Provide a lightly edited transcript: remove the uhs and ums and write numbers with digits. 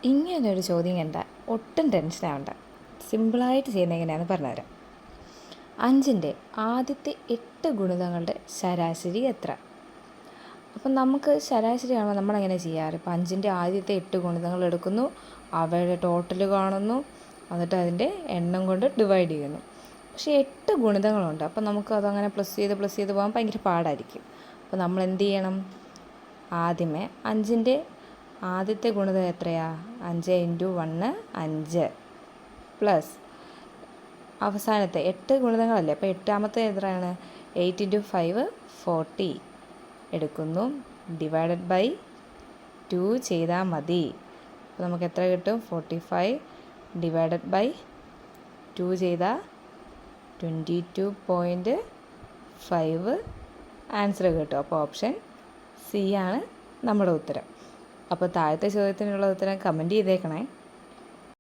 ഇങ്ങനൊരു ചോദ്യം കണ്ട ഒട്ടും ടെൻഷനാവണ്ട. സിമ്പിളായിട്ട് ചെയ്യുന്നത് എങ്ങനെയാണെന്ന് പറഞ്ഞുതരാം. 5ൻ്റെ ആദ്യത്തെ 8 ഗുണിതങ്ങളുടെ ശരാശരി എത്ര? അപ്പം നമുക്ക് ശരാശരി ആകുമ്പോൾ നമ്മളെങ്ങനെ ചെയ്യാറ്? ഇപ്പം 5ൻ്റെ ആദ്യത്തെ 8 ഗുണിതങ്ങൾ എടുക്കുന്നു, അവയുടെ ടോട്ടൽ കാണുന്നു, എന്നിട്ട് അതിൻ്റെ എണ്ണം കൊണ്ട് ഡിവൈഡ് ചെയ്യുന്നു. പക്ഷേ 8 ഗുണിതങ്ങളുണ്ട്. അപ്പം നമുക്ക് അതങ്ങനെ പ്ലസ് ചെയ്ത് പോകാൻ ഭയങ്കര പാടായിരിക്കും. അപ്പോൾ നമ്മൾ എന്ത് ചെയ്യണം? ആദ്യമേ 5ൻ്റെ ആദ്യത്തെ ഗുണിതം എത്രയാണ്? 5 × 1 5 പ്ലസ് അവസാനത്തെ 8 ഗുണിതങ്ങളല്ലേ, അപ്പോൾ 8ാമത്തെ എത്രയാണ്? 8 × 5 40 എടുക്കുന്നു, ഡിവൈഡഡ് ബൈ 2 ചെയ്താൽ മതി. അപ്പോൾ നമുക്ക് എത്ര കിട്ടും? 45 ഡിവൈഡഡ് ബൈ 2 ചെയ്താൽ 22.5 ആൻസർ കിട്ടും. അപ്പോൾ ഓപ്ഷൻ സി ആണ് നമ്മുടെ ഉത്തരം. അപ്പോൾ താഴത്തെ ചോദ്യത്തിനുള്ള ഉത്തരം കമൻറ്റ് ചെയ്തേക്കണേ.